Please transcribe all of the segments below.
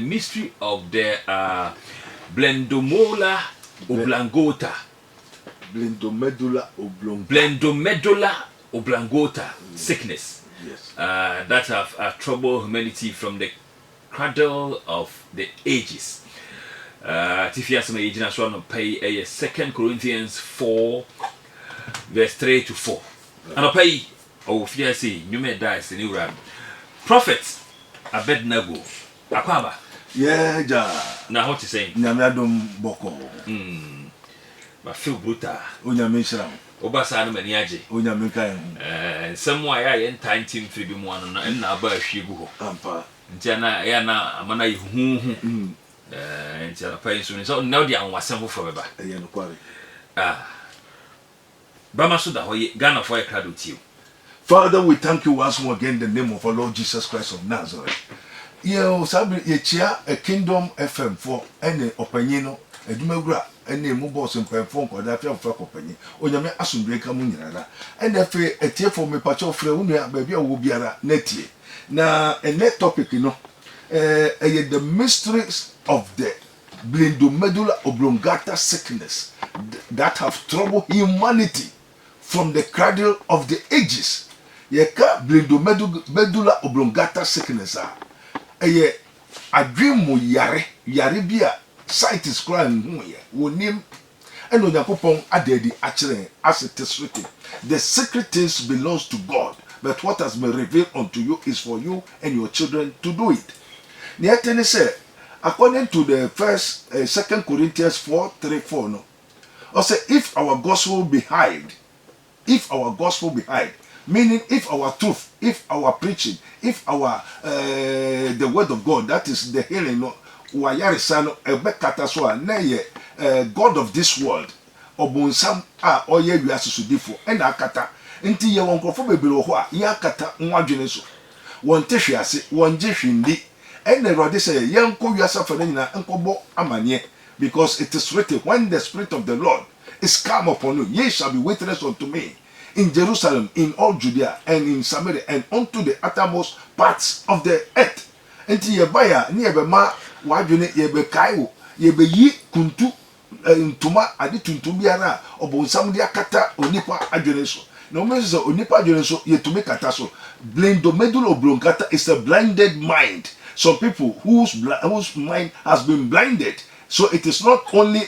mystery of the blendomola oblongata. Blendomedulla oblongata sickness. Yes. That have troubled humanity from the cradle of the ages. Tifias may pay a 2 Corinthians 4 verse 3 to 4. And I pay fiasi you may die in Iran. Prophet Abednego Akwaba. Yeah, ja. Now what you saying? Nyamiadum boko. But feel brutal. Unyamishram. Obasa no maniaje. Unyamikai. Somewhere I end time team free be one and na ba hwigu ho. Ampa. Ntiana ya na amana yihu. Ntiana pay so now the anwasem for beba. Eye no kware. Bama so da hoye Ghana for a crowd with you. Father, we thank you once more again in the name of our Lord Jesus Christ of Nazareth. Ye sabi ye chia a Kingdom FM for any opinion edumagura any mu boss mpemfo nkoda fe of company onyame asomdwe ka mu nyinara and efe etie for me pacho frɛ unua ba bia wo biara netie na net topic no the mysteries of the blendomedulla oblongata sickness that have troubled humanity from the cradle of the ages. Ye ka blendomedulla oblongata sickness eye adwemu yare bia scientists crying wonim eno yakopon adedi akire as it is written. The secret things belongs to God, but what has been revealed unto you is for you and your children to do it. Niatene say according to the first 2 Corinthians 4:3-4 no. Or say if our gospel be hid, meaning if our truth, if our preaching, if our the word of God, that is the healing no wayarisano ebekata so na ye God of this world obunsam oye wiase so difo na akata nti ye wonkrofo bebere ho a ye akata nwadwene so wonte hwiase wonje hwindi na Rode say yenko wiase fa na nyina nkobo amanye, because it is written, when the spirit of the Lord is come upon you, ye shall be witness unto me in Jerusalem, in all Judea, and in Samaria, and unto the uttermost parts of the earth. Enti ye baya ni ebema wadwene ye be kaiwo ye be yi kuntu ntuma ade tuntum biara obonsam de akata onipa adwene so na o mezo onipa adwene so ye tumi kata so. Blendomedulla oblongata is a blinded mind. Some people whose mind has been blinded. So it is not only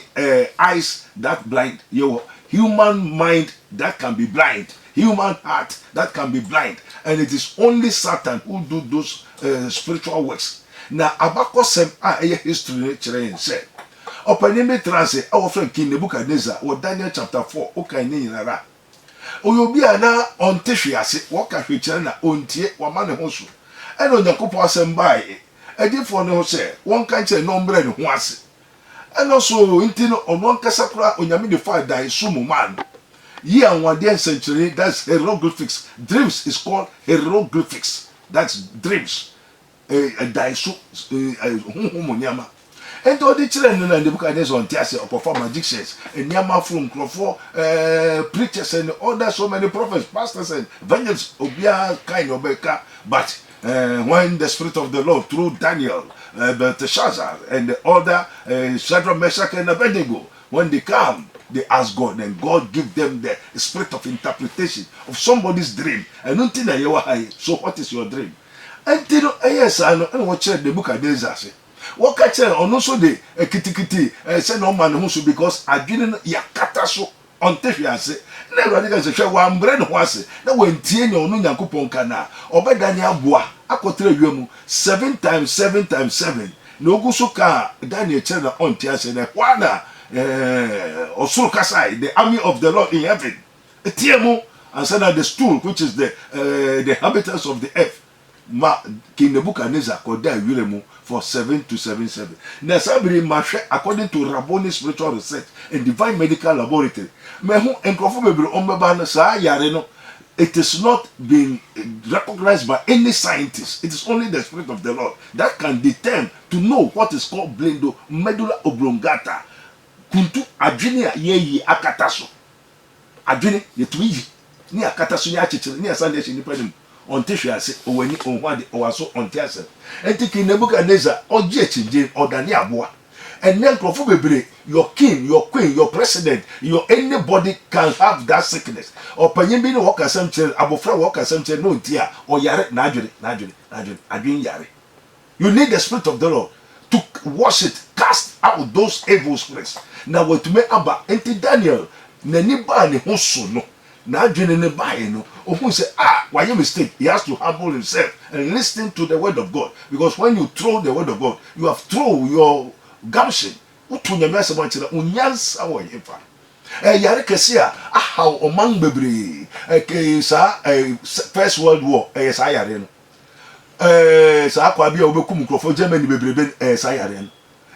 eyes that blind, your human mind that can be blind, human heart that can be blind, and it is only Satan who do those spiritual works. Now abakosem history chere say opanime transe our friend King Nebuchadnezzar or Daniel chapter 4 okay ni nyinara oyobi ana onte hwiase woka hwechere na ontie wama ne ho so ene onyakopo asem bae edifo ne ho say won kan chere no mbre ne ho ase. And also, intino on one casacra on Yamini die sumo man. Ye and 1 century, that's hieroglyphics. Dreams is called hieroglyphics. That's dreams. A daisu humonyama. And all the children and the book on Tiasi or perform magicians, and Yama from Crawford, preachers and other so many prophets, pastors and evangelists, Obia kind of Beka. But when the Spirit of the Lord through Daniel, Belteshazzar and the other Shadrach, Meshach and Abednego, when they come, they ask God, and God give them the spirit of interpretation of somebody's dream. And until so what is your dream? Until yes, I know what the book of Days. What catch on also the kitikiti say no man who because I didn't yakata so on Tefiase. Never against a show one bread was that when Tien or Nunyankupon Kana or by Daniel Bois, Akotre Yumu 7 times 7 times 7. No Gusuka, Daniel Chena on Tias and Juana or Surkasai, the army of the Lord in heaven. A Tiemu and said the stool, which is the inhabitants of the earth. King Nebuchadnezzar could die Wilemu for 7 to 7. Now, somebody according to Rabboni spiritual research and divine medical laboratory, it is not being recognized by any scientist. It is only the Spirit of the Lord that can determine to know what is called blendomedulla oblongata. Kuntu adwene ye akataso. Adwene ye tuyi ni akataso ni achichire ni asande hye nipa nim. ɔnte hwɛ ase ɔwani ɔho ade ɔwɔ so ɔnte ase enti King Nebuchadnezzar ɔgye akyigye ɔdane aboa and then nkurɔfo bebree your king your queen your president your anybody can have that sickness ɔpanyin bi ne wɔkasɛm kyerɛ abɔfra wɔkasɛm kyerɛ na ɔnti a ɔyare n'adwene yare. You need the Spirit of the Lord to wash it, cast out those evil spirits. Now what to make aba enti Daniel n'ani baa ne ho so no n'adwene ne baa no who say why you mistake. He has to humble himself and listen to the word of God, because when you throw the word of God you have thrown your gumption. Utu nyame asɛm akyerɛ unyansa wɔ yefa yare kɛse a ahaw ɔman bebree saa First World War saa yare no saa kwa bia obekum nkrofo Germany bebrebe saa yare no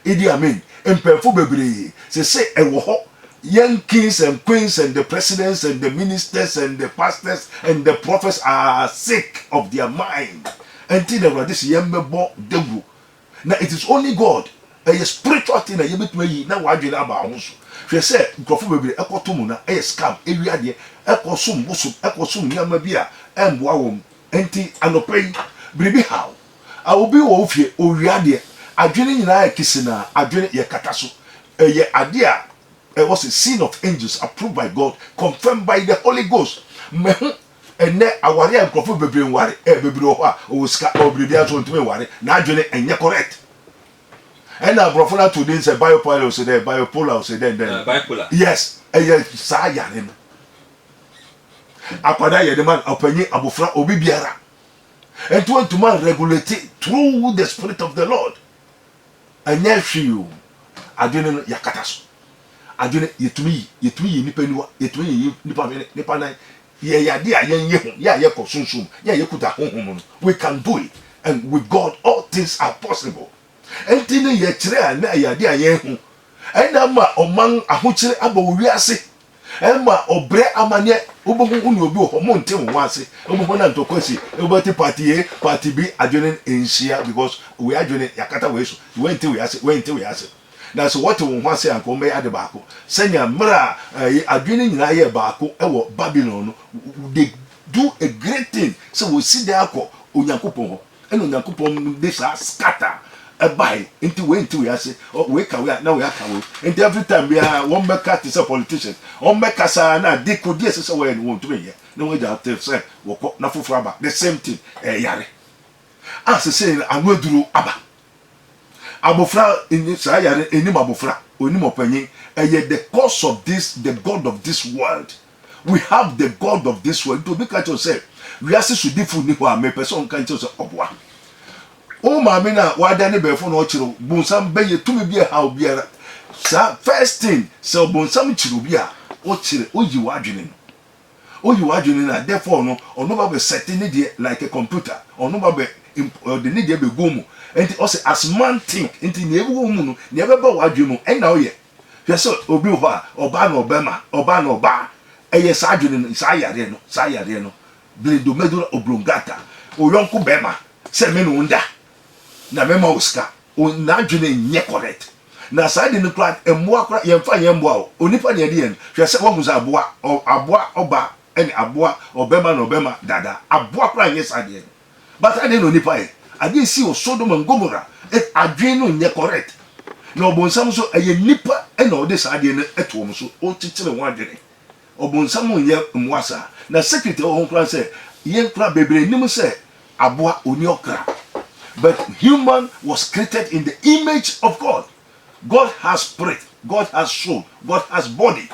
Idi Amin mpɛfo bebree se ɛwɔ hɔ young kings and queens and the presidents and the ministers and the pastors and the prophets are sick of their mind until the radis yembebo degu. Now it is only God a spiritual thing that you between yi na wadwene aba ho so hwe se nkrofo bebree ekoto mu na scam ewiade ekosum busum ekosum nyama bi a emboa wom enti anopai bribi how a obi wo fie owiade adwene nyina ekisi na adwene ye kata so ye ade a was a sin of angels approved by God, confirmed by the Holy Ghost. Mehu ene aware nkrofo bebree nware bebree ho a o ska o bribi aso ntime ware na adwene enye correct. And now, Brofona today say bipolar, say there, bipolar, say then. Bipolar. Yes, saa yare no. Akwada ye the man openye abofra obi biara. And to man regulate through the Spirit of the Lord. And yes, you. Adwene no yakata so. Adwene yetumi nipa na ye yade a yen ye ho ya ye ko sunsun ya ye kuta honhom no. We can do it, and with God all things are possible. Enti ne ye kire a na yade a yen ho ena ma oman ahokyere aba wiase ema obre amane obohu unu obi ho mo ntem ho ase obohu na ntokosi obati party bi adwene enhia, because we adwene yakata we so we enti we ase. That's what we want to say and come at the back. Senya mra adwene nyina ye baako ewo Babylon. They do a great thing. So we see there ko Onyankopon ho. And Onyankopon this scatter buy into we ase we ka we na we aka we. And every time we are one make cat is a politician. On make asa na de ko die se we want to be. No we just say we na foforo aba. The same thing yare. As say anoduru aba. Abofra in sayare enim abofra onim opanyin the cause of this, the God of this world. We have the God of this world. To be catch yourself we ask should different ni ho me person kan tell say oboa o ma me na wa da ne be fo no chiro bonsam be ye tumi bi ha obiara sa first thing so bonsam chiro bi a o chire o yi wadwene na therefore no ono ba be setting it like a computer ono ba be the need be go mu. And also as man think into the woman, never about what you know, and now ye. Yes, obi oba no ba. Yes, Sayareno, Bledo Medula Oblongata, o Yonko Bema, Semenunda, Namema Oscar, o Najune nye correct. Na side in the crowd and walk yam fine yambo, Onipa Yadian, just one who's aboa oba, and aboa Obema dada, aboa crying yes I did. But I didn't know Nipa. I didn't see Sodom and Gomorrah. Adwene nye correct. Na obonsam so nipa na ode sa ade na eto so o chichire ho adwene. Obonsam nye mwasa. Na secretary o honkran say yen kra bebre nim say aboa oni okra. But human was created in the image of God. God has spirit, God has soul, God has body.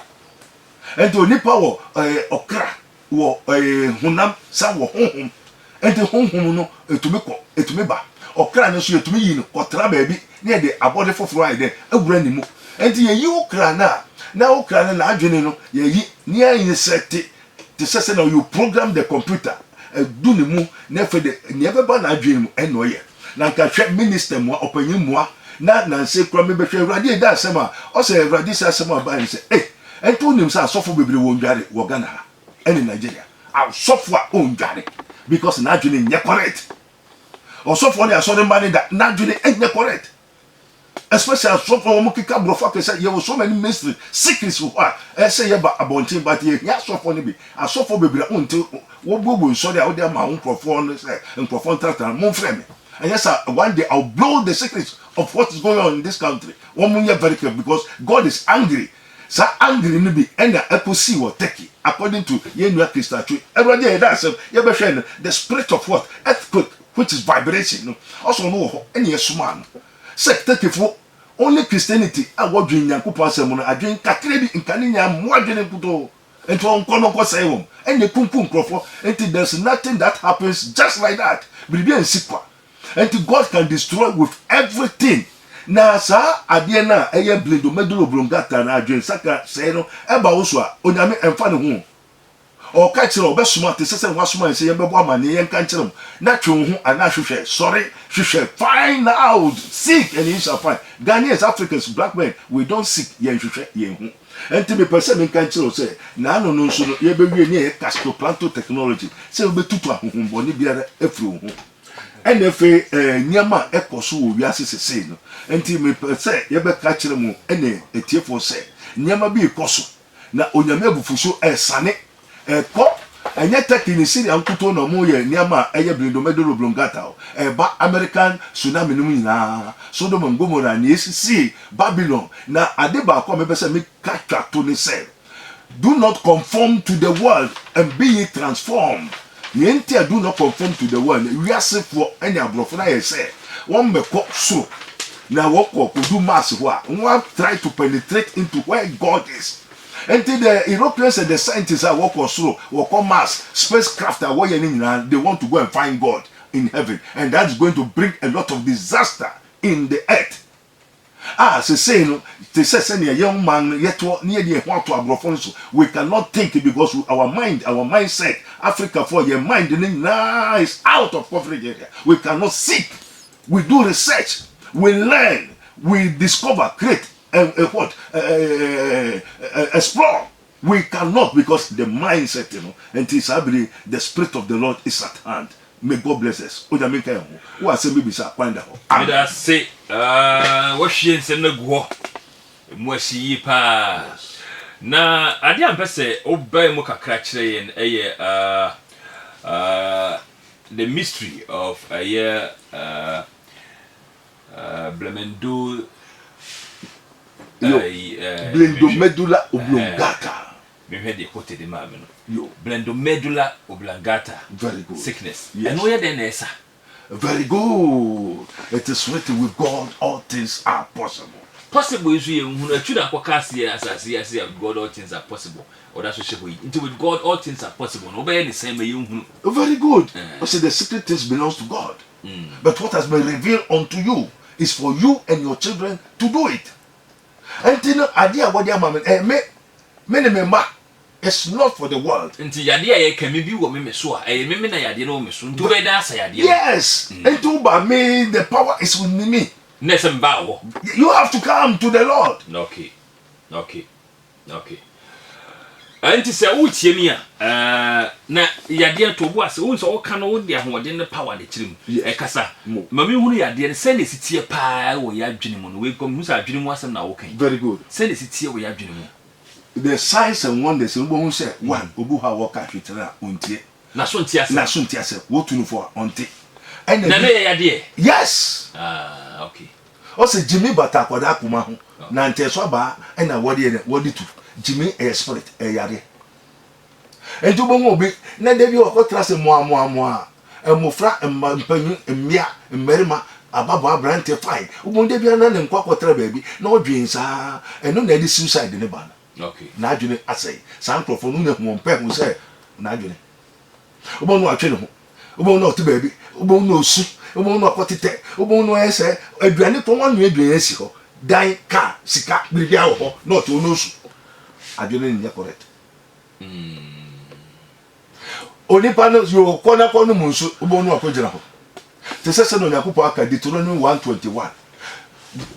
And to nipa wo okra wo hunam sa wo honhom. Enti honhom no etumi ba okra no so etumi yi no otra ba bi na de abode foforo ayi de agura nimu. Enti ye yi okra na okra na adwene no ye yi ni ayi sete te sese na you program the computer do nimu na fe de never ba na adwene mu eno ye na nka hwe minister mu opanyin mu na nse kura me behwe awrade da asema o se awrade se asema ba ni se enti onim se asofo bebre wo ndware wo Ghana ha eni Nigeria asofo a o ndware because naturally nye correct. Also for the assorted money that naturally ain't correct. especially as from Mokika Brofa say you so many mystery secrets who are say about abontin but here so for be as so for be until wo bobo so there there ma microphone say microphone tractor mon frame and yes one day I'll blow the secrets of what is going on in this country. One more very careful because God is angry. So angry no be and the apple see what Turkey according to Yenua Crystal tree. Everybody that's the spirit of what earthquake which is vibration. Also no any man. Sector for only Christianity I was doing Yankupa Semon, I drink Kakrebi in Kaninya, more than Puto, and to Uncono Sayum, and the Kumpum Crawford, and there's nothing that happens just like that. But be Sikwa, and God can destroy with everything. Na sa adiena eye bledo medulo brongata na adwen saka say no eba wo so a onyame emfa ne ho o ka kire obesuma te sese wasuma nse yebebo amane yen kan kire na twe ho ana hwehwe sorry hwehwe find out seek and you shall find. Ghanaians, Africans, black men, we don't seek yen hwehwe yen ho enti me person men kan kire say na no no so no yebewie ne castoplanto technology say obetutu ahohombo ne biara afiri ho NFA nyama ekoso wo wiase sese no enti me say yebeka kire mu ene etiefo say nyama bi ekoso na onyame abufuso esane ko enye Turkey ni Syria nkuto no mo ye nyama eye blindo medoro blongata ba American tsunami no nyina Sodom and Gomorrah ni esisi Babylon na adeba ko me pese me katwa to ni say do not conform to the world and be ye transformed. Yenti do not conform to the world. We are safe for any abrofo na ye say one be ko so na wo ko do mass ho a one try to penetrate into where God is. Until the Europeans and the scientists are work on Mars, spacecraft are they want to go and find God in heaven, and that's going to bring a lot of disaster in the earth. Say no, they say send a young man yet near the to abrofon. We cannot think because our mindset, Africa for your mind is out of coverage area. We cannot seek. We do research, we learn, we discover, create. Explore. We cannot because the mindset, and it's ability, the spirit of the Lord is at hand. May God bless us. Who are saying maybe sir, find out. I say, what she is in the go, Mwasi pa. Na, I didn't say, obey Moka Cratchley and the mystery of a year, Blemendo. Blendo medulla oblongata. Me heard they quoted the man. Yo, blendo medulla oblongata. Very good. Sickness. Yes. And where then is very good. It is written with God, all things are possible. Possible is we should have as God all things are possible. Or that's what we into with God all things are possible. Nobody any same you. Very good. I say the secret things belongs to God. But what has been revealed unto you is for you and your children to do it. And you know, idea what your mama me it's not for the world. Until yadia can be what me so I remember na yadia no me so to be dance yadia. Yes. And to by me the power is with me. Nesem bawo. You have to come to the Lord. Okay. Anti say utie mi a na yadia to bo ase won so o kan wo dia ho de power de kirim e kasa mami hunu yadia se ne sitie pa wo ya dwene mu no we kom musa dwene mu asem na wo kan. Very good. Se ne sitie wo ya dwene mu. The signs and wonders we won say one obu ha wo ka hwetena ontie na so ntia se wo tunu for ontie and na me yadia. Yes. Okay. O se Jimmy bata kwada akoma ho na nteso ba na wodi tu Jimmy a spirit a yare. And to Bomobi, na debi okotra se moa mofra mpanyu mmia mmerima ababa brante fine. Ubonde bia na nkwa kotra baby na odwen sa eno na di suicide ne ba na. Okay. Na adwene asai. San krofo no na hu mpa hu se na adwene. Ubonu atwe ne ho. Ubonu otu baby. Ubonu osu. Ubonu akotete. Ubonu ese aduane to wanu aduane esi ho. Dan ka sika bibia ho na to no osu. Adwene ni correct. Onipa no yo kona kono munsu ubonu akojira ho. Te sese no Yakobo aka Deuteronomy 1:21.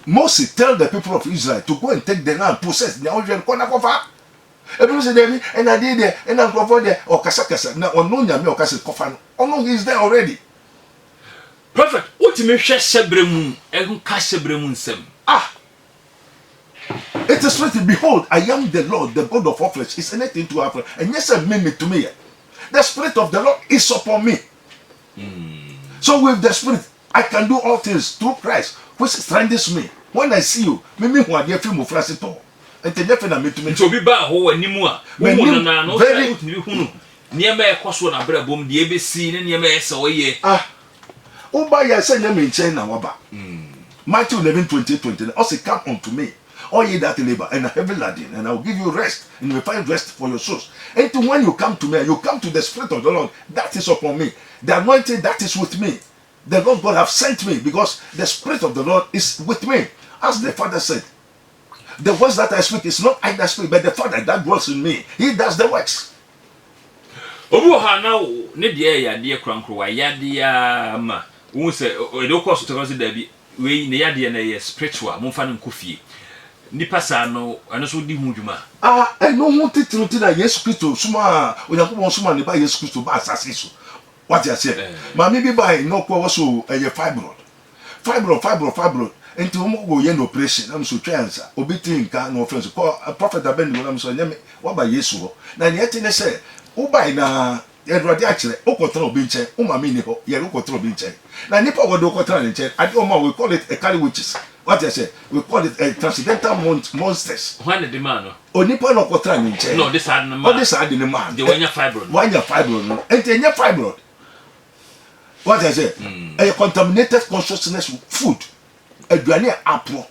Moses tell the people of Israel to go and take the land, possess the ocean kona kofa. Everyone say David and I did there and I'm there or kasa na ono nyame o kasa kofa no. Ono is there already. Prophet, what you mean sebremu ehun ka sebremu nsem. It is written, behold, I am the Lord, the God of all flesh. Is anything to happen? And yes, I mean it to me. The Spirit of the Lord is upon me. So with the Spirit, I can do all things through Christ, which strengthens me. When I see you, me who are dear film of Frasito. And the definitely to me. So be back ho animua. No very hunu. Near me koso na bra bom de ebesi ne near me ese oye. Oba ya say na me nchen na waba. Matthew 11:20. Also come unto me, all ye that labor and are heavy laden, and I will give you rest, and you will find rest for your souls. And when you come to me, you come to the Spirit of the Lord that is upon me, the anointing that is with me. The Lord God have sent me because the Spirit of the Lord is with me. As the Father said, the words that I speak is not I that speak, but the Father that dwells in me. He does the works. Obu ha na ne de ya de krankro wa ya de ya ma. Wo se e do course to consider bi we ne ya de na ye spiritual mo fa ne nkofie. Nipa sa no eno so di hu dwuma. Eno hu titiri na Yesu Kristo suma Onyankopon suma ne ba Yesu Kristo ba asase so. What you say? Mami bi by no kwa so fibroid. Fibroid. Enti omo go ye no operation. Am so twansa. Obi tinka no friends ko prophet Abednego am so nyame wa ba Yesu ho. Na ne yete ne say wo by na Edward akire okotra obi nche. O mami ni ho ye okotra obi nche. Na nipa wo do okotra ne nche. Ade o ma we call it a carry witches. What you say? We call it a transcendental monsters. When the man Onipa no okotra ne nche. No, this had no man. This had the man. The one fibroid. One fibroid no. Enti enya fibroid. What I say? A contaminated consciousness food. Aduane apro.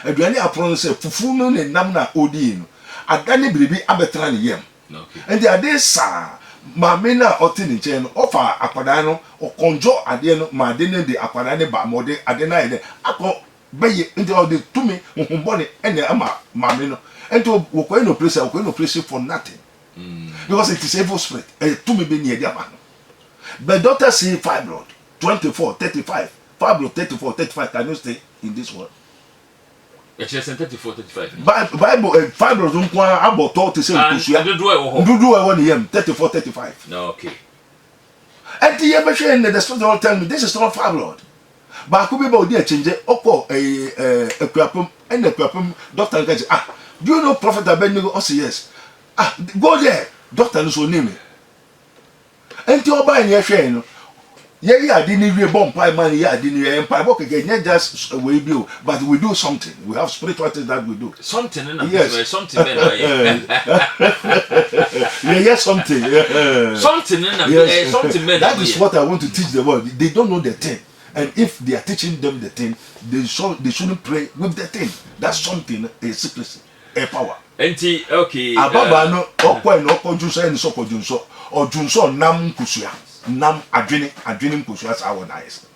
Aduane apro no say fufu no ne nam na odi no. Adane biribi abetra ne yem. Okay. And the ade sa maame na oti ne nche no ofa akwada no okonjo ade no ma ade ne de akwada ne ba mode ade na ide akọ beye nti o de tumi hohombone ene ama maame no. And to wo no place for nothing. Because it is evil spirit. Tumi be near dia man. But doctor say fibroid 24, 35. Fibroid 34, 35. Can you stay in this world? It's just 34, 35. Bible fibroid don't want about 30 say to do I want him 34, 35. No, okay. And the ever the spirit will tell me this is not fibroid. But I could be about there change oko a crapum and a crapum doctor can say, do you know Prophet Abednego? Oh say yes. Go there. Doctor no so name me. Enti oba yen hwe no ye ade ni wie bomb pie man ye ade ni empire book again just we do but we do something. We have spiritual things that we do something in yes. Something yes something something in yes. Something that is what I want to teach the world. They don't know the thing, and if they are teaching them the thing, they shouldn't pray with the thing. That's something, a secrecy, a power. Enti okay ababa no okwa no okojunso en so kojunso ojunso nam kusua nam adwene kusua sa won nice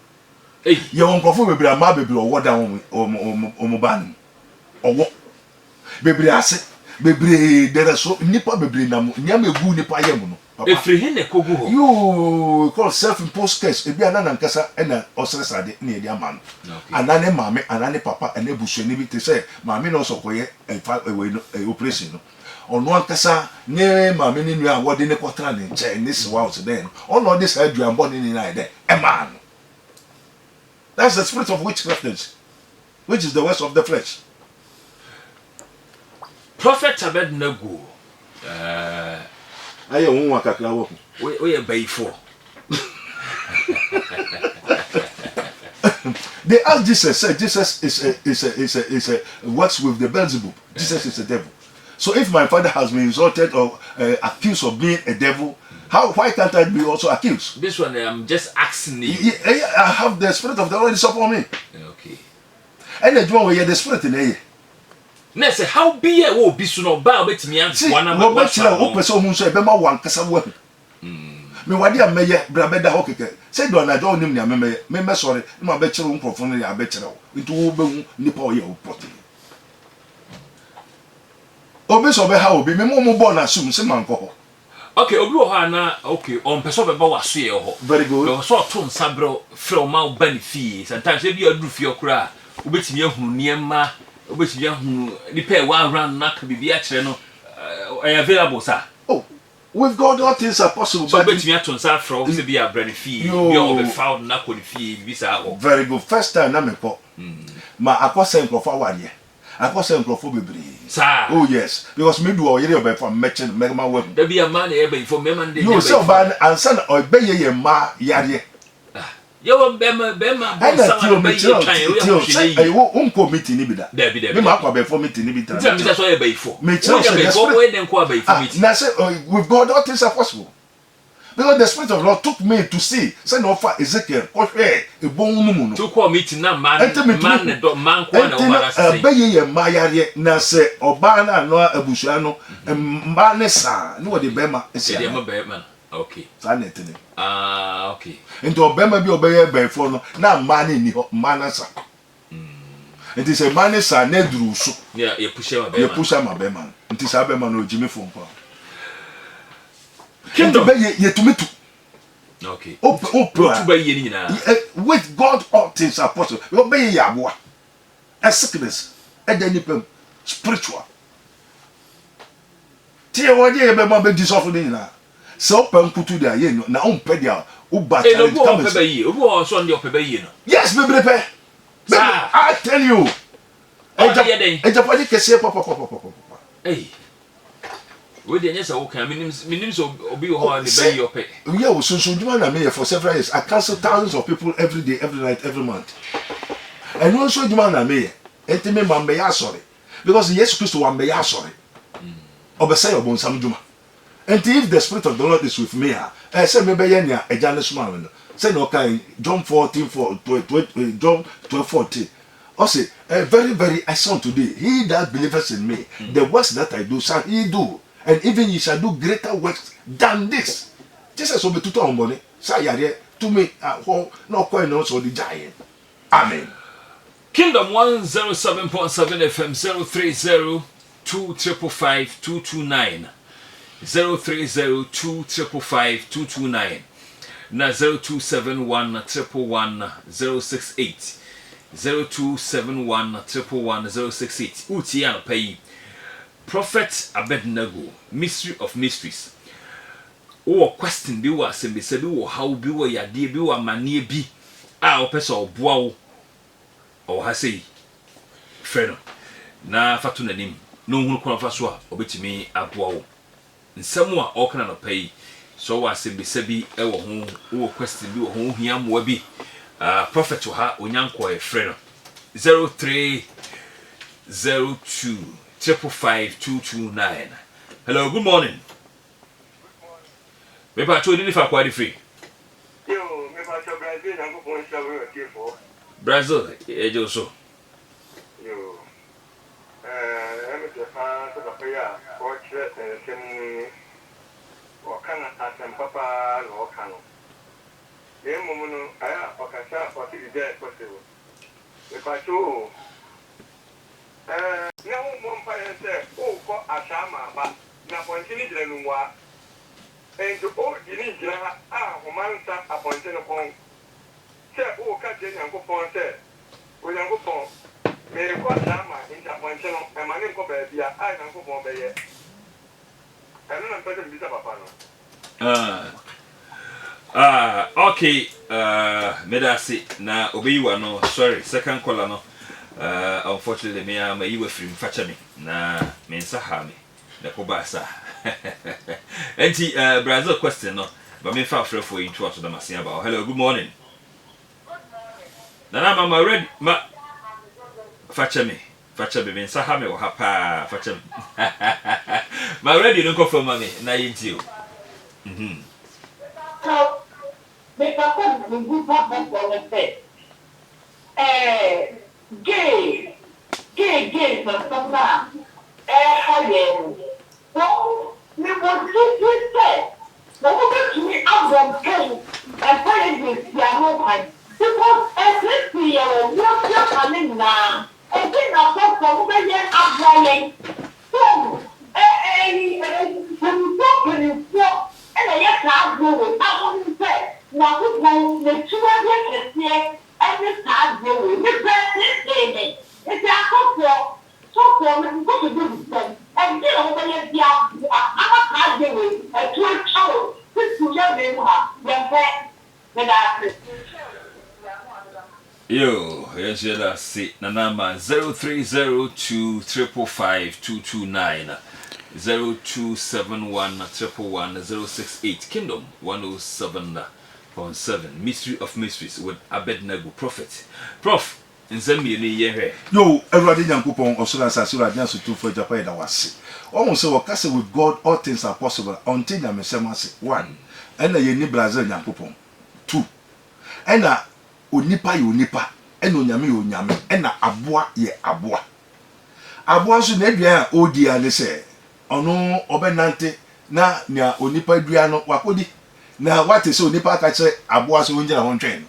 ye won kofo bebre ama bebre owo da omoban owo bebre ase bebre dereso nipa bebre nam nyam egu nipa yam no efri he ne kogu ho you call self imposed case ebi anana nkasa ena osresade na edi ama no anane mame anane papa ene busuani bi te say mame no sokoye operation no ono ankasa ne mame ni nua wode ne kotra ne nche ne sewa out then ono this aduan body ni na ide e man. That's the spirit of witchcraft, which is the works of the flesh. Prophet Abednego Aye won wa kakra wo we bayfo. They asked Jesus, said Jesus is a works with the Beelzebub. Jesus is a devil. So if my father has been insulted or accused of being a devil, why can't I be also accused? This one I'm just asking you. I have the spirit of the Lord is upon me. Okay. And the one where the spirit in here. Na say how be e wo bisu no ba obetimi an one am what person who say be ma wan kasa wo me wade am meye bra beda ho keke say do na do nim ne am me sorry ma be kire nkrofo no ya be kire wo nti wo be hu nipa o ye wo protein obi so be ha obi me mo bo na sum se man ko ho. Okay, obi wo ha na okay on person be ba waso ye ho. Very good. No so to nsabro from ma ba ni fie sometimes e bi adu fie okura obetimi ahunu niema obetimi ahunu nipa e wa run na ka bibia kire no available sir. Oh With God, all things are possible. So, but you to answer from to be a brand fee. You be found not on fee. Very good. First time, I'm a pop. Ma, I was saying, for 1 year. I was saying, for oh, yes. Because maybe we are from merchant, make my work. There be a man ever for me, and you so bad, and son, or bay ye ma, yadi. You Bema, I won't call me Tinibida. There be there. Mark before me Tinibida. That's why I bay for. Me tell you, then quite by for me. With God, all things are possible. Because the Spirit of the Lord took me to see, send offer Ezekiel, a bone to call me to man, Bay Maya, Nase, Obana, Noah, Abushano, and Banessa, no, the Bema is a Bema. Okay. Sanity. Okay. Into Obama be obeyed by phone, now man in Manasa. It is a Manasa, Nedru. Yeah, you push him my Beman. It is Abeman or Jimmy Phone. Kingdom, yet to me too. Okay. With God, all things are possible. Obey Yabua. A sickness, a denipum, spiritual. Tia, what ye ever be dissolved now? So, Pamputu, there, you know, now on pedia, Uba, yes, baby. I tell you, a Japanese can say, Papa. Hey. We didn't say okay. Means will be how they pay your pay. Yeah, so you man me for several years. I cancel thousands of people every day, every night, every month. And also you man me, enti me man be sorry. Because yes Christ one be sorry. Obesay obon sam juma. And if the Spirit of the Lord is with me, I say me be nya e jane suma no. Say no kai John 14:4 John 12:14. Also, very, very excellent today. He that believeth in me, the works that I do shall he do. And even you shall do greater works than this. Jesus will be to tell money. Say to me at home, no coin also the giant. Amen. Kingdom 107.7 FM 030-255-229 030-255-229 na 0271-111-068 0271-111-068 Uti and pay Prophet Abednego, mystery of mysteries. Oh, question be what some be said, oh, how be what ya dear be what mania be. Ah, person or bow or has say, friend. Na fatuna nim, no one can faswa, or bet me a bow. And somewhere all can pay. So I say, be sebi, home, oh, question be home, yam webby. Prophet to her, unyanko a friend. 0302 555-229. Hello, good morning. Maybe I told you if I quite free. Yo, maybe I told Brazil, I'm going to go for Brazil, also. Yo, I'm a fan of a prayer, portrait, and or can I and Papa or Cano? The moment I have a cassa or the dead possible. If I told now, one parent said, oh, for a shama, but now continue to know and to all the Ninja, Romansa appointed upon. Say, oh, catching and go for said, we don't go for. May go shama in that one channel, and my name go baby, I don't go for baby. I don't know better than this papa. Okay, Medasi, now obey one, no, sorry, second caller, no. Unfortunately, me am you were free fetch me. Na me sahami. The kobasa. Enti Brazil question no. But me fa free for you to the masia about. Hello, good morning. Nana mama ready ma fetch me. Fetch me sahami or hapa fetch me. Ma ready don't confirm me na yinti o. So me papa me papa for gay, for some time. Well, we want to say, but we get to me out of gay and telling this, because at least we are not coming now. And then I thought for over here upbringing. So, and I can't do it. I wouldn't say, now we the 200 years. Every time we this baby. It's a couple, so for me, go to do this. And then over here, I'm a kind adewe etu awo situ ya be mu ha yempe me da ase Yo, yes, yeah, that's it. Nanama 0302555229 0271111068 Kingdom 107.7 Mystery of Mysteries with Abednego Prophet. Prof, nzambi ni yehe. Yo, everybody nyankopon osura sase ura dia so tufo japa da wase. Almost say wakase with God all things are possible until na mesema se. 1. Ena ye ni Brazil nyankopon. 2. Ena onipa ye onipa, ena onyame ye onyame, ena aboa ye aboa. Aboa so na aduan a odi ane se ono obenante na nia onipa aduan no wakodi. Na wate se onipa aka kire aboa so onjira ho ntwen.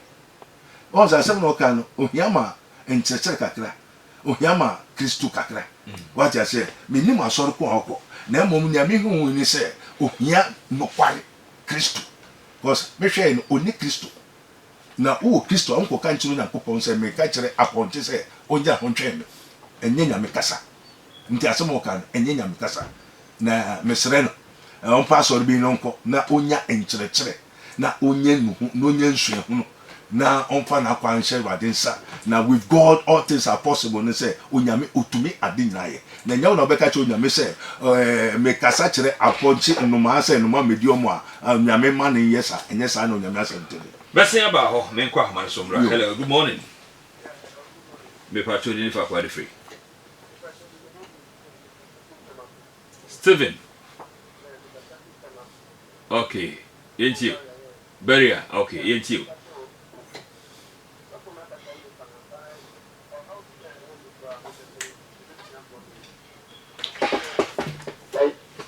O za sem no ka no ohiama enchechere kakra. Ohiama Kristo kakra. Wate ase minim asori ko hoko. Na mom nia me hu ni se ohia no kware Kristo. Because me hwe no oni Kristo. Na o Kristo anko ka nchiro Nyankopon se me ka kire aponte se onja ho ntwen enye nya me kasa nti asem o ka enye nya me kasa na mesre no on pastor bi no nko na onya enkyere na onye nuhu na onye nsue hu na on fa na kwa nhyɛ wade nsa na with God all things are possible ne se onyame otumi ade nyinaye na nya na obeka kye onyame se me kasa kire aponte nnoma se nnoma mediomo a onyame ma ne yesa enye sa na onyame asentele. Blessing about ho men kwa man somra. Hello, good morning. Me patrol ni fa kwa free. Steven. Okay. Yenti. Beria. Okay, yenti.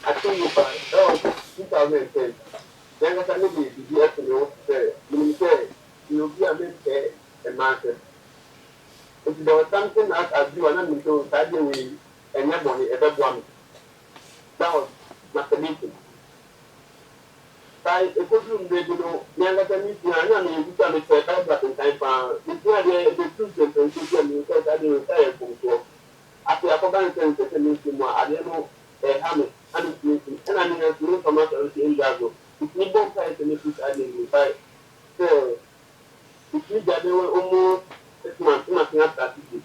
I think you that was 2010. Then I said, maybe the year to know, you'll be a man, a master. If there was something that I do, and I'm going to study with anybody ever one. That was mathematics. By a good room, they know, younger than me, and I'm going to make a better time for the truth and to because I didn't retire from so. After a couple of times, I didn't know a hammer, and it's missing, and I mean, there's no so much of the Indiago. If you don't try to make it, I didn't buy. So, if you got almost 6 months, nothing after it.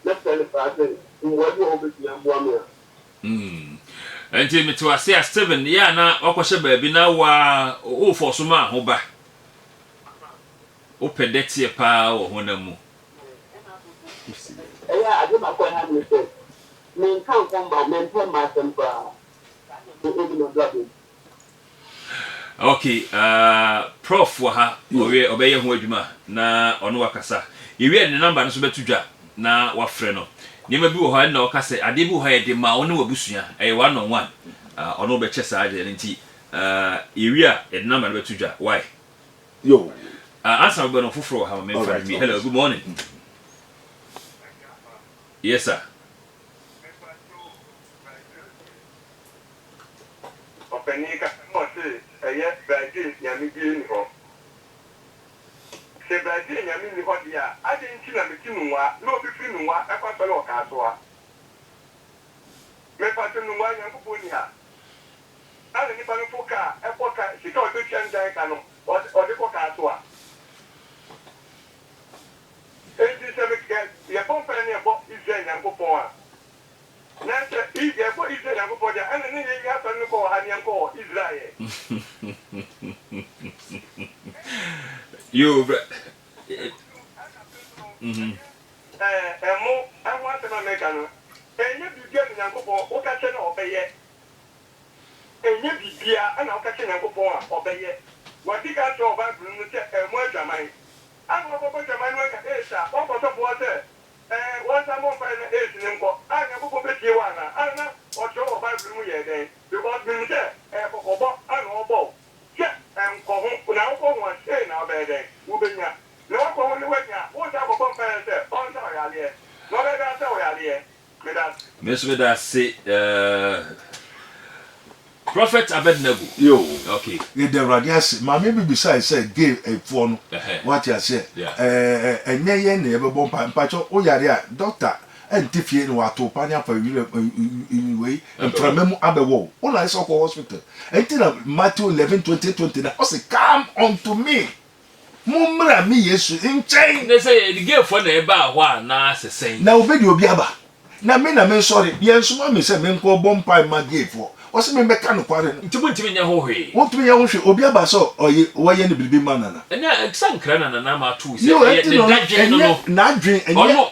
Let's tell the person, what you over to Yambuamia. Enti me to ase 7 ya na okwohye baabi na wa o forso ma ho ba o pedete pa wo honamu Yeah, I do my point have me say me kan kon ba me pon ma sem pa okay prof wa ha owe obeye ho adwuma na ono wakasa yewie ne number no so betudwa na wa frɛ no Nima bi wo ha na okase ade bi wo ha de ma ono wabusua e 1 on 1 ono be chesa ade nti area e number no betudwa why Yo answer be no foforo ha me fa me hello good morning yes sir Openika mo se eye Brazil nyami bi ni ho se Brazil nyami ni ho dia ade nti na metinwa no bi fi nwa akwasole o ka so a me pa tinu nwa nyankopon ni ha ale ni ba no foka epoka sika o to chanjan ka no o de ko ka so a enti se me ke ye pon pa ni e bo Israel nyankopon a na se ije bo Israel nyankopon ja ale ni ye ya pa no ko ha nyanko Israel you emo ahwa se na meka no enye bibia nyankopon o ka che na obeye enye bibia ana o ka che nyankopon a obeye wadi ka cho ba bru no che emo adwaman ana ko ko adwaman no ka esa o ko so bo se won sa mo fa na esi ni nko anya ko be tie wa na ana o cho o ba bru mu ye den because bru che ko bo ana o bo che ko ho na o ko ho se na obeye den wo be nya no ko ho ni wanya wo sa ko fa se on sa ya le no be ga sa o ya le Miss Weda say Prophet Abednego. Yo. Okay. The radius, my maybe besides say give a phone. What you say? Enye ye ne ebe bompa mpacho o yare a doctor enti fie no wato panya fa we mframemu abewo una is ko hospital enti na Matthew 11:20 na o say come unto me mumra mi Yesu nchen ne say the game for na eba ho na sesen na obedi obi aba na me sorry ye nsoma me say me nko bompa ma gave o se me beka no kware no ntimi nya ho hwe wontu nya ho hwe obi aba so oye woye ne bibi manana enya sankra na ma tu say ne dadwen no na adwen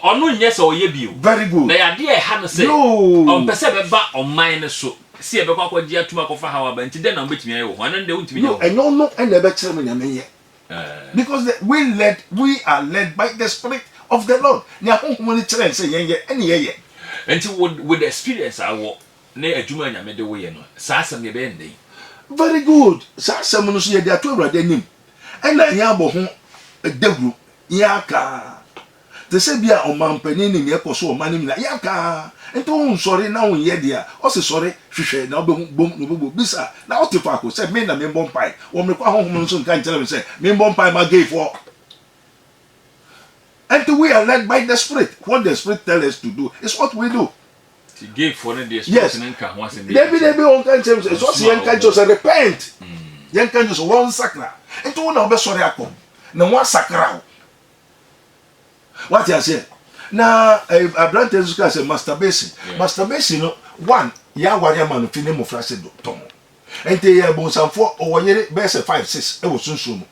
ono nye say oye bio very good na ya de e ha no say on pese be ba on ne so si e be kwa kwaji atuma kofa hawa ba nti den na mbetimi aye ho anan de wontimi nya ho enyo no ene be kire me nya me ye because we are led by the Spirit of the Lord. Nya honhom ni kire say yen ye ene ye nti with the experience awo na adwuma nyame de wo ye no saa asem ye be ndey very good saa asem no so ye de ato awurade anim ena nya abo ho daguru yaka te se bia o mampani ni me koso o manim na yaka ento un sorry na un ye dia o se sorry hwehwe na obem bom no bobo bisa na o te fa ko se me na me mbom pai o me kwa honhom no so nka nkyele me se me mbom pai ma gave for. And we are led by the Spirit. What the Spirit tells us to do is what we do. He gave for the Spirit. Yes. David on can change. It's what young can just repent. Young can just one sacra. And to one be sorry akọ. Na one sacra. What you say? Na Abraham tells us say masturbation. Masturbation no one ya warrior man fi name of frase do tom. Ente ya bon sanfo o wonyere be say 5 6 e wo sunsun.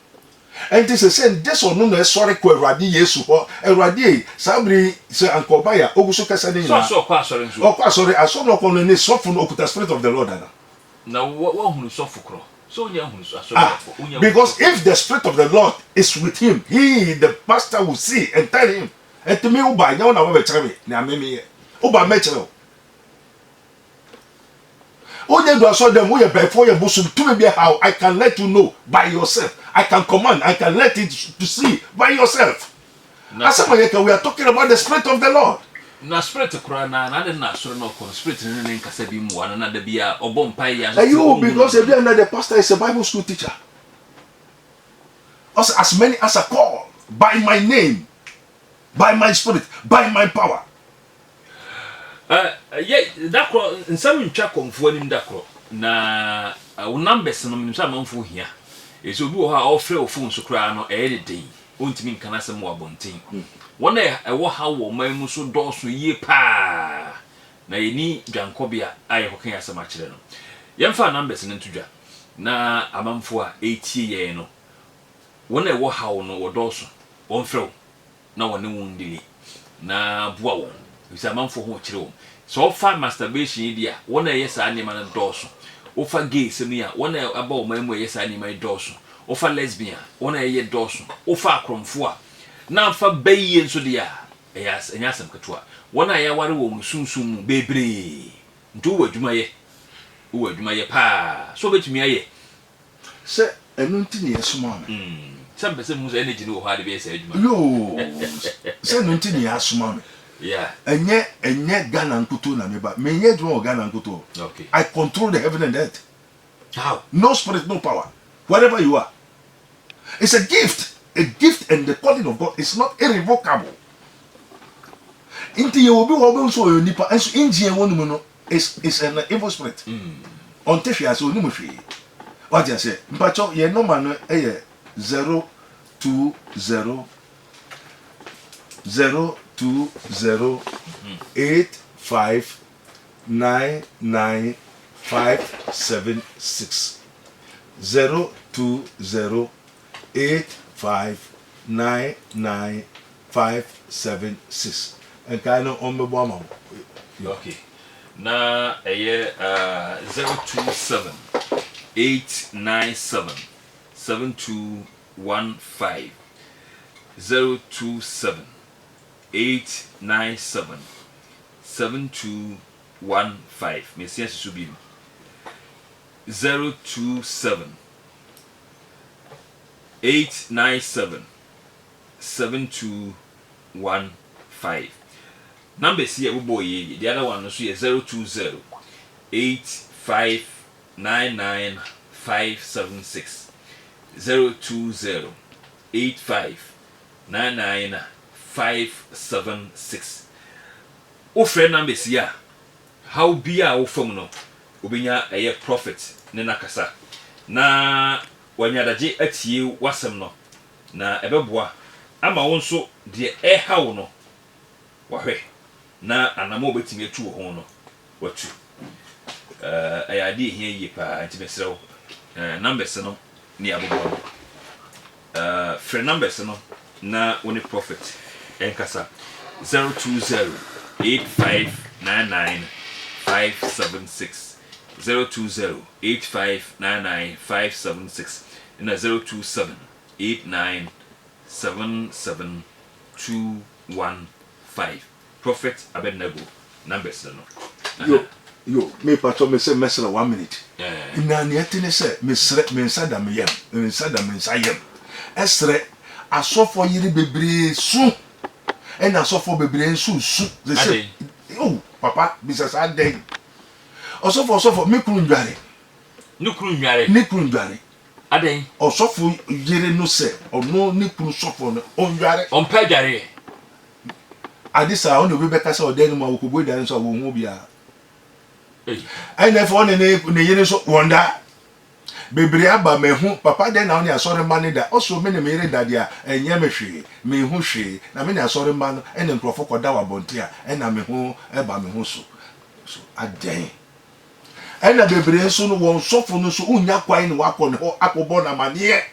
And this is saying this one no sorry ko Awurade Yesu ho Awurade sabri se ankoba ya oguso kasa ni na so kwa sorry nso o kwa sorry aso no ko ni sofo no okuta Spirit of the Lord na wo hunu sofo kro so nya hunu so aso because if the Spirit of the Lord is with him he the pastor will see and tell him and to me uba nya na we be kire me na amemi uba me kire onye do aso dem wo ye before ye busum to me be how I can let you know by yourself. I can command, I can let it to see by yourself. As we are talking about the Spirit of the Lord. Na Spirit kura na so no ko Spirit ne nkasa bi mu wana na da bia obompai ya you because every another pastor is a Bible school teacher. As many as are called by my name, by my Spirit, by my power. That ko nsam ntwa komfo anim da ko na numbers no nsam manfo hia eso bi wo ha ofre o phone so kra no e de den ontimi nkana sem wo abonten wona e wo ha wo man mu so doso yie pa na yeni dwankobia aye hokan asem a kire no yemfa numbers no ntudwa na amamfo a etie ye no wona e wo ha wo no wo doso won frɛ na wone wundili na bua wo bisa amamfo ho kire wo so fa masturbation dia wona ye sa anima na doso ofa gay semia wona aba o mamu ye sa ni mai doso ofa lesbian wona ye doso ofa akromfo a na fa bayi nso dia eyas enyasem ketua wona ya ware wo musunsum bebre ntu wo adwuma ye pa so betumi aye se enu nti ne yesoma me some person who's energy no hard be say adwuma yo se enu nti ne yasoma me yeah enye Ghana nkuto na meba menye drum Ghana nkuto okay I control the heaven and earth. how no spirit no power wherever you are it's a gift and the calling of God is not irrevocable inti ye obi wo be so nipa enso injie wonu no is an evil spirit on tefia so onimu hwe what you say mpacho ye no man no 020 02085995576 02085995576 and kind of on the bomb. okay na 027 897 7215 027 897 7215 Messiah Subim 027 897 7215 numbers here boy the other one is 020 8599576 020 8599576 o frɛ numbers ya how bia wo fam no obinya ɛyɛ prophet ne nakasa na wanyadaje atie wasɛm no na ɛbɛboa ama wo nso de ɛhaw no wahwɛ na anamo obetimi atu ho no watu ayade hia yi pa nti mesrew numbers no ni abobo frɛ numbers no na woni prophet enkasa 02085995576 02085995576 na 027897721 prophet Abednego numbers no yo me pato me say mesra 1 minute ina ne etene say mesre me nsada me yam nsada me nsayam esre asofo yiri bebre su ena asofo bebre nsu su they say oh papa bisasa den osofo me kunu ndware ne kunu ndware aden osofo yiri no say ono ne kunu sofo no ondware onpa dware adisa ono be beka say oden mo akobo dan so wo hu bia I never ne yene so wonder bebre aba me hu papa den na oni asore man da oso me ne me yere da dia enye me hwe me hu hwe na me ne asore man ene nkrofo koda wa bonte a ena me hu eba me hu so aden ena bebre so no won sofo no so unya kwan ne wakọ ne ho akobo na manie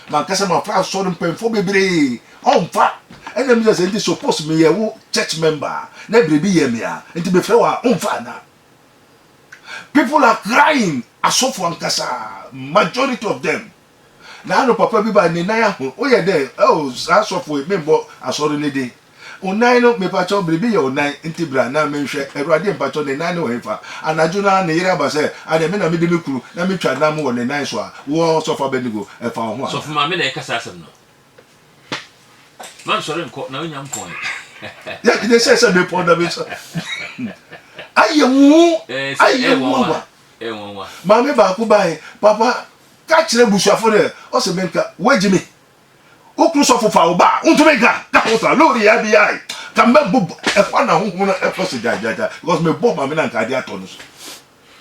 man kasa ma fa asore mpemfo bebre onfa ena me say ndi suppose me ye wo church member na bebre ye me a ndi be fra wa onfa na. People are crying asofo ankasa majority of them na no papa bi ba ni na ya ho o ye there asofo me mbo asori ne de onai no me pacho bribi ye onai ntibra na me hwe erade mpacho ne nan no hefa anaju na ne yire aba se ade me na me de me kuru na me twa na mo ne nan so a wo sofa Abednego e fa ho a sofa ma me na e kasa asem no man sori nko na onya mpon ya de se me pon da be so ayewu mame ba ku bai papa ka kire busuafo ne o se menka wajimi o kru so fofa oba ntumi ga ka kota lori ya bi ai ka me bu e fa na hu na e fo se jajaja because me bo mame na nka dia to no so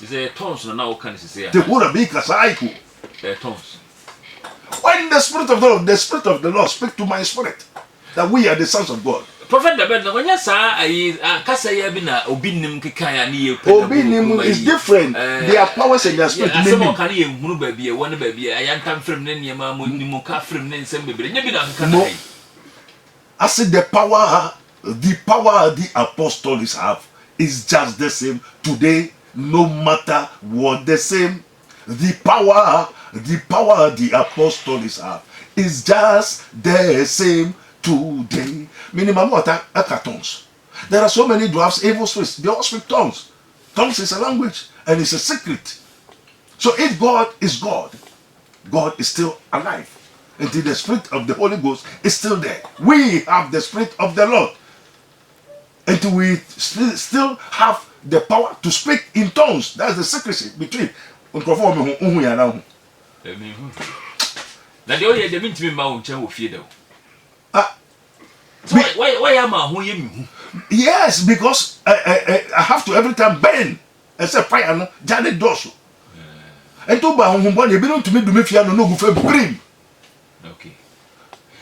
you say tons na o kan se te kura bi ka saiku tons when the spirit of the Lord speak to my spirit that we are the sons of God. Prophet Abednego wanya sa ayi kasa ya bi na obinim kekan ya ne ye obinim is different their powers and their spirit maybe kan ye hunu ba bi e wona ba bi ayan tam frem ne niam mo ni mo ka frem ne nsem bebre nya bi na kan na yi I said the power the apostles have is just the same today no matter what the same the power the apostles have is just the same today. Minimum water tongues. There are so many dwarfs, evil spirits. They all speak tongues. Tongues is a language and it's a secret. So if God is God, God is still alive. And the spirit of the Holy Ghost is still there. We have the spirit of the Lord. And we still have the power to speak in tongues. That's the secrecy between. na de o ye de mintimi ma wo nchen wo fie de so why am I who you? Yes, because I have to every time burn except fire no jale doso. And to ba hon bon e bi no to me do me fia no go fa brim. Okay.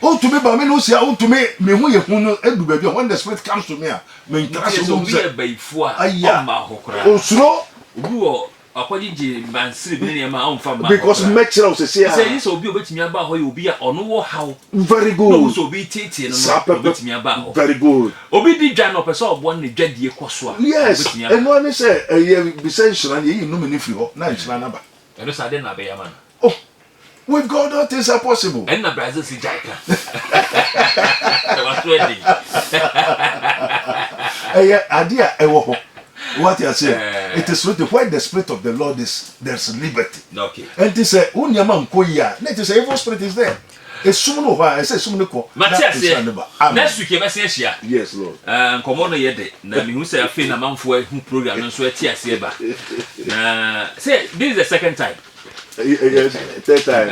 O to me ba me no sia o to me hu ye hu no edu ba bi when the spirit comes to me me ntraso so be ba ifu a ma hokora. O suro obi wo akwajije mansiri bi ne ma onfa ma because metro se say so obi obetimi aba ho ye obi a ono wo haw very good no so obi tete no obetimi aba ho very good obi di dwa no person obo ne dwadie koso a yes and one say ye be say shira ye no me free ho na shira na ba eno sa de na be ya man oh with God all things are possible and na Brazil si jaika was ready idea e wo ho what you say it is written where the spirit of the Lord is there's liberty. Okay. And they say unyama nkoya let us say evil spirit is there esum no ha say esum no ko next week e be se ahia yes Lord nkomo no ye de na me hu say afi na manfo hu program no so ati ase ba na say this is the second time Third time.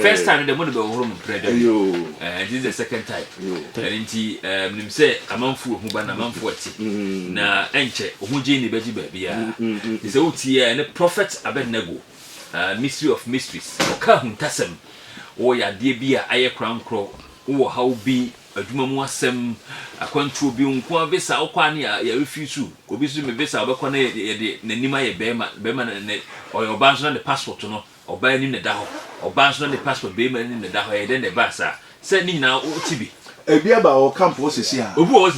First time the money be home prayer. Yo. This is the second time. Nti nim say amanfo hu ba na amanfo ati. Na enche ohuje ni beji ba bia. Is utie ne prophet Abednego. Mystery of mysteries. Oka huntasem. O ya de bia aye krankro. Wo how bi adwuma mu asem akwantuo bi nko abesa okwa ne ya refuse obi so me besa obekwa na ye nanima ye bema na oba so na the passport no oba nim ne da ho oba so na the passport bema nim ne da ho ye den the basa se ni nyina o tibi ebi aba o camp o sisi a obi o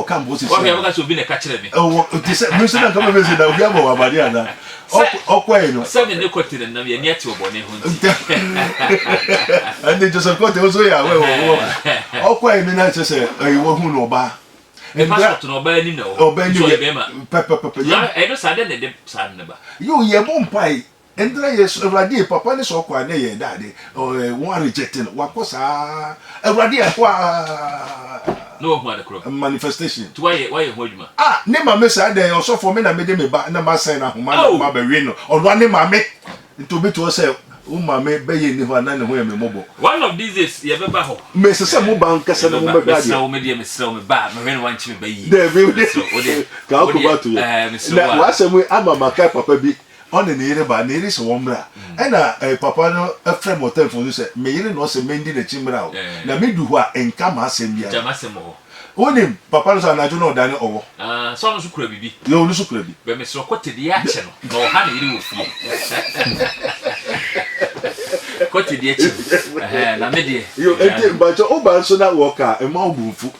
camp o sisi o ya baka so obi na ka kire me o ti se me so na kama me se da obi aba wa bade ana okwa eno se me ne kwatire na ye ni ati obone ho nti and Joseph Kote also ya we okwa eno na se wo hu no ba the passport no oba nim na oba nim ye bema pepe ya e no sa de sa ne ba yo ye bompai Endra yes Ewrade papa ne so kwa na ye dade won rejecting wakosa Ewrade akwa no ho adekro manifestation to why ho adwuma ne mama say dey also for me na me de me ba na ma sign na homa na ma ba wi no ono ne mama to be to say o mama be ye ni ho na ne ho ye me mobo one of these days ye be ba ho me say mo ba nkasa na mo ba ba dia me de me sra me ba me wen wan chi me ba yi de be ka ko ba to ye na wa say mo ama maka papa bi on the near by near is wombra and a papa no a friend or telephone say me yele no say mendi na chimra na me du ho a enka ma asem bia jamasemo onim papa no say na jo no dane owo so no so kura bibi yo no so kura bi be me so kote de ya che no no ha na iri wo fie kote de che na me de yo ente ba jo oba so na wo ka e ma obunfu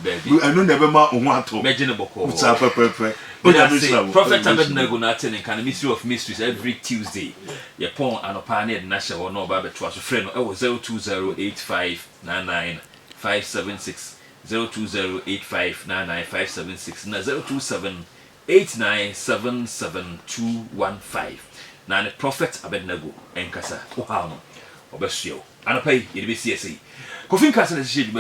enu na be ma ohun ato me gene boko sa pepe Prophet Abednego na attending kind of mystery of mysteries every Tuesday. Your pon and opane and national no ba beto aso friend no 0208599576 0208599576 na 0278977215 na the Prophet Abednego enkasa o ha no obesio anopai ye be CSA Kofin kasa na shedi